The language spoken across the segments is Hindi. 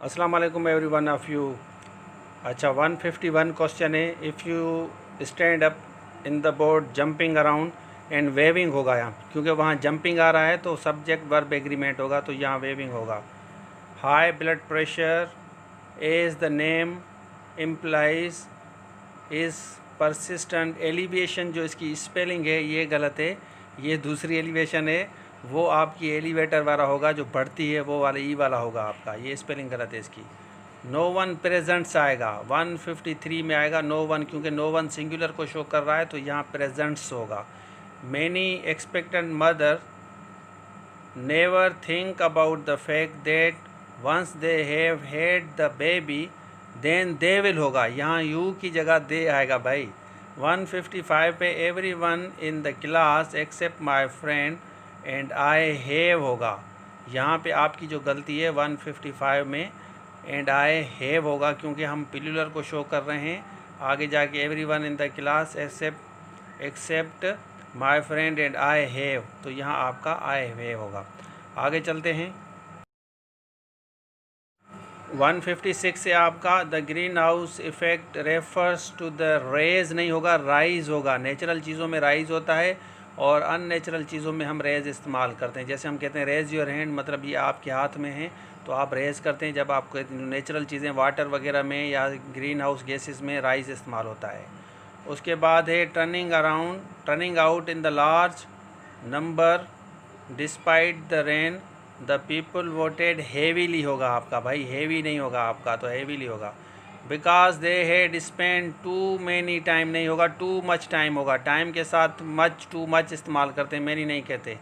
अस्सलाम वालेकुम एवरी वन ऑफ़ यू। अच्छा, 151 क्वेश्चन है। If you stand up in the board jumping around and waving होगा यहाँ, क्योंकि वहाँ जंपिंग आ रहा है तो सब्जेक्ट वर्ब एग्रीमेंट होगा, तो यहाँ वेविंग होगा। High blood pressure is the name implies is persistent. Elevation जो इसकी स्पेलिंग है ये गलत है, ये दूसरी एलिवेशन है, वो आपकी एलिवेटर वाला होगा, जो बढ़ती है वो वाला ई वाला होगा आपका, ये स्पेलिंग गलत है इसकी। नो वन प्रेजेंट्स आएगा, 153 में आएगा नो वन, क्योंकि नो वन सिंगुलर को शो कर रहा है तो यहाँ प्रेजेंट्स होगा। Many expectant mother never think about the fact that once they have had the baby then they will होगा, यहाँ यू की जगह दे आएगा भाई। 155 पे everyone in the class except my friend and I have होगा, यहाँ पे आपकी जो गलती है 155 में एंड आई हैव होगा, क्योंकि हम प्लूरल को शो कर रहे हैं। आगे जाके everyone in the class except my friend and I have, तो यहाँ आपका आई हैव होगा। आगे चलते हैं। 156 से आपका the greenhouse effect refers to the rays नहीं होगा, राइज होगा। नेचुरल चीज़ों में राइज होता है और अननेचुरल चीज़ों में हम रेज इस्तेमाल करते हैं। जैसे हम कहते हैं रेज योर हैंड, मतलब ये आपके हाथ में है तो आप रेज करते हैं। जब आपको नेचुरल चीज़ें वाटर वगैरह में या ग्रीन हाउस गैसेस में राइज इस्तेमाल होता है। उसके बाद है turning out in the large number despite the rain the people voted heavily होगा आपका भाई, हेवी नहीं होगा आपका, तो हेवीली होगा। Because they had spend too many time नहीं होगा, टू मच टाइम होगा। टाइम के साथ मच टू मच इस्तेमाल करते हैं, मैनी नहीं कहते।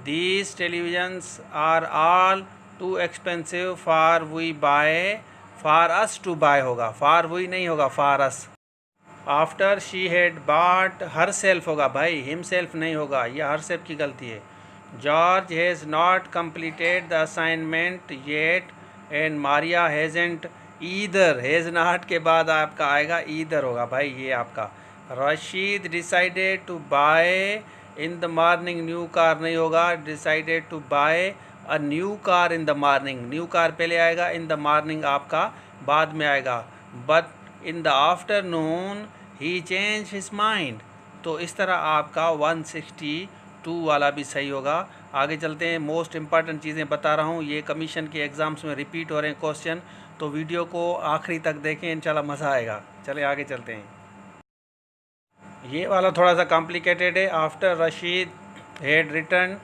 These televisions are all too expensive for we buy, for us to buy होगा, फॉर वी नहीं होगा, for us. After she had bought herself होगा भाई, हिम सेल्फ नहीं होगा, यह हर सेल्फ की गलती है। George has not completed the assignment yet and Maria hasn't either, has not के बाद आपका आएगा ईदर होगा भाई, ये आपका। Rashid decided to buy in the morning new car नहीं होगा, decided to buy a new car in the morning, new car पहले आएगा, इन द मॉर्निंग आपका बाद में आएगा। But in the afternoon he change his mind, तो इस तरह आपका 162 वाला भी सही होगा। आगे चलते हैं। मोस्ट इम्पॉर्टेंट चीज़ें बता रहा हूँ, ये कमीशन के एग्ज़ाम्स में रिपीट हो रहे हैं क्वेश्चन, तो वीडियो को आखिरी तक देखें, इंशाल्लाह मज़ा आएगा। चले आगे चलते हैं। ये वाला थोड़ा सा कॉम्प्लिकेटेड है। After Rashid had return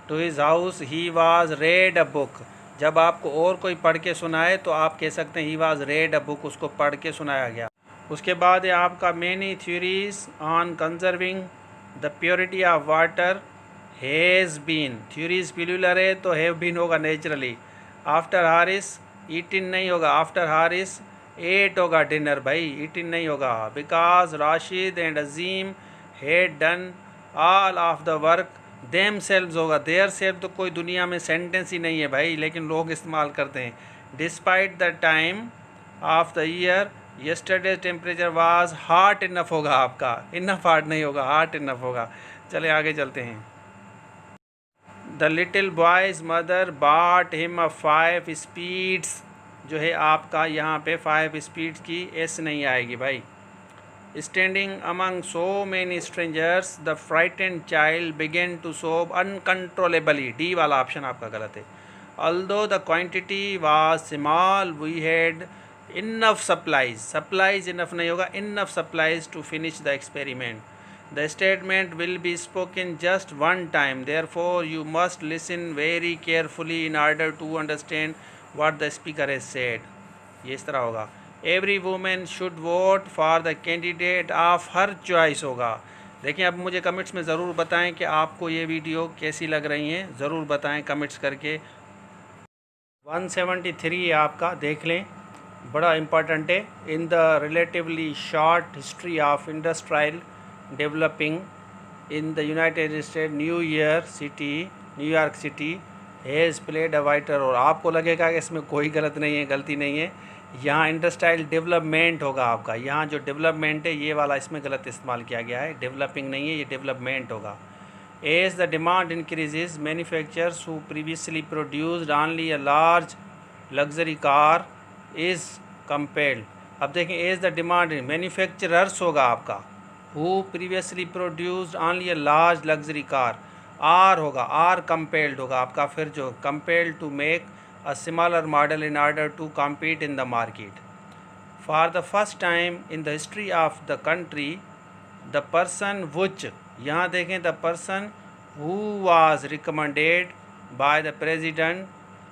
to his house he was read a book, जब आपको और कोई पढ़ के सुनाए तो आप कह सकते हैं he was read a book, उसको पढ़ के सुनाया गया। उसके बाद है आपका many theories on conserving the purity of water has been, theories plural है तो हैव बीन होगा नेचुरली। आफ्टर हारिस ईटिन नहीं होगा, आफ्टर हारिस एट होगा डिनर भाई, ईटिन नहीं होगा। Because Rashid and Azeem had done all of the work themselves होगा, देयर सेल्फ तो कोई दुनिया में सेंटेंस ही नहीं है भाई, लेकिन लोग इस्तेमाल करते हैं। Despite the time of the year yesterday temperature was hot enough होगा आपका, इनफ हॉट नहीं होगा, हॉट इनफ होगा। चले आगे चलते हैं। द लिटिल बॉयज़ मदर बाट हिम अ 5 स्पीड्स, जो है आपका यहाँ पे 5 स्पीड्स की एस नहीं आएगी भाई। Standing among so many strangers the frightened child begin to sob uncontrollably, D वाला ऑप्शन आपका गलत है। Although the quantity was small we had enough supplies, supplies enough नहीं होगा, enough supplies to finish the experiment. The statement will be spoken just one time, therefore you must listen very carefully in order to understand what the speaker has said. ये इस तरह होगा। Every woman should vote for the candidate of her choice होगा। देखिए, अब मुझे कमेंट्स में ज़रूर बताएं कि आपको ये वीडियो कैसी लग रही हैं, ज़रूर बताएं कमेंट्स करके। 173 आपका देख लें, बड़ा इम्पॉर्टेंट है। In the relatively short history of industrial developing in the United State New York City has played a vital role, आपको लगेगा कि इसमें कोई गलत नहीं है, गलती नहीं है, यहाँ इंडस्ट्रियल डेवलपमेंट होगा आपका, यहाँ जो डेवलपमेंट है ये वाला इसमें गलत इस्तेमाल किया गया है, डेवलपिंग नहीं है, ये डेवलपमेंट होगा। As the demand increases manufacturers who previously produced only a large luxury car is compelled. अब देखें एज द डिमांड मैन्युफैक्चरर्स होगा आपका, who previously produced only a large luxury car, are होगा, आर कंपेल्ड होगा आपका, फिर जो compelled to make a smaller model in order to compete in the market. For the first time in the history of the country the person which, यहाँ देखें the person who was recommended by the president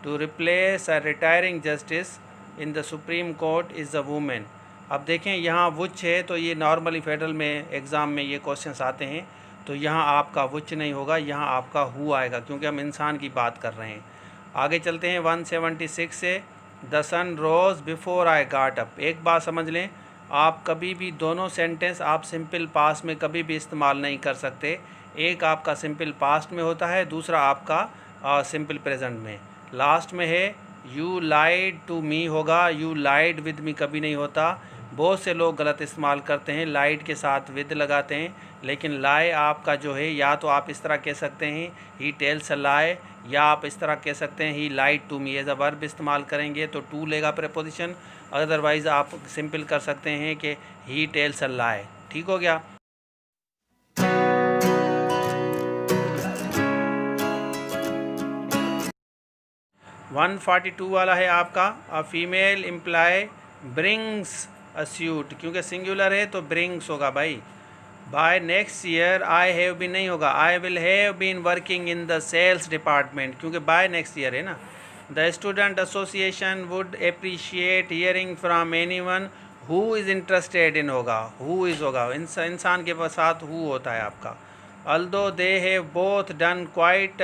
to replace a retiring justice in the supreme court is the women. अब देखें यहाँ वुच है, तो ये नॉर्मली फेडरल में एग्ज़ाम में ये क्वेश्चंस आते हैं, तो यहाँ आपका वुच नहीं होगा, यहाँ आपका हु आएगा, क्योंकि हम इंसान की बात कर रहे हैं। आगे चलते हैं 176 से, the sun rose before I got up. एक बात समझ लें, आप कभी भी दोनों सेंटेंस आप सिंपल पास्ट में कभी भी इस्तेमाल नहीं कर सकते। एक आपका सिंपल पास्ट में होता है, दूसरा आपका सिंपल प्रेजेंट में। लास्ट में है यू लाइड टू मी होगा, यू लाइड विद मी कभी नहीं होता। बहुत से लोग गलत इस्तेमाल करते हैं, लाइड के साथ विद लगाते हैं, लेकिन लाई आपका जो है, या तो आप इस तरह कह सकते हैं ही टेल्स अ लाई, या आप इस तरह कह सकते हैं he lied to me. As a verb इस्तेमाल करेंगे तो टू लेगा प्रीपोजिशन, अदरवाइज़ आप सिंपल कर सकते हैं कि ही टेल्स अ लाई। ठीक हो गया। वन 42 वाला है आपका, a female employ brings a suit, क्योंकि सिंगुलर है तो ब्रिंग्स होगा भाई। By next year I have been नहीं होगा, I will have been working in the sales department, क्योंकि बाय नेक्स्ट ईयर है ना। The student association would appreciate hearing from anyone who is interested in होगा, हु इज़ होगा, इंसान के साथ हु होता है आपका। Although they have both done quite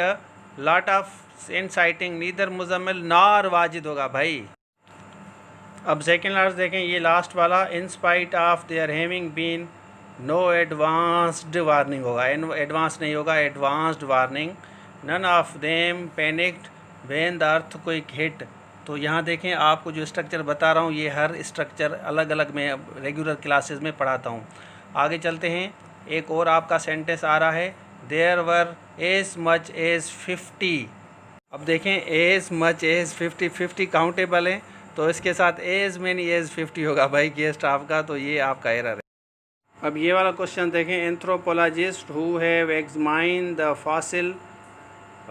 lot of inciting neither Muzammil nor Wajid होगा भाई। अब सेकेंड लास्ट देखें, ये लास्ट वाला, in spite of their having been no advanced warning होगा, एडवांस नहीं होगा, advanced warning. None of them panicked when the earthquake hit. तो यहाँ देखें, आपको जो स्ट्रक्चर बता रहा हूँ ये हर स्ट्रक्चर अलग अलग मैं रेगुलर क्लासेस में पढ़ाता हूँ। आगे चलते हैं, एक और आपका सेंटेंस आ रहा है, there were as much as 50। अब देखें एज मच एज 50, 50 काउंटेबल है, तो इसके साथ एज मेनी एज 50 होगा भाई गेस्ट आपका, तो ये आपका एरर है। अब ये वाला क्वेश्चन देखें, anthropologist who have examined the fossil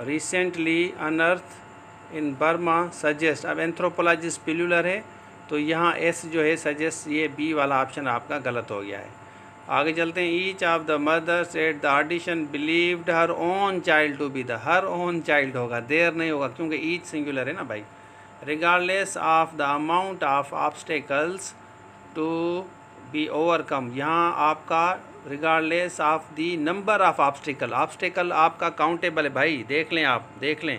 recently unearth in Burma suggest. अब एंथ्रोपोलॉजिस्ट प्लूरल है, तो यहाँ एस जो है सजेस्ट, ये बी वाला ऑप्शन आपका गलत हो गया है। आगे चलते हैं, each of the mothers at the audition believed her own child to be the, her own child होगा, देयर नहीं होगा, क्योंकि ईच सिंगुलर है ना भाई। Regardless of the amount of obstacles to be overcome, यहाँ आपका regardless of the number of obstacle, obstacle आपका काउंटेबल है भाई, देख लें, आप देख लें।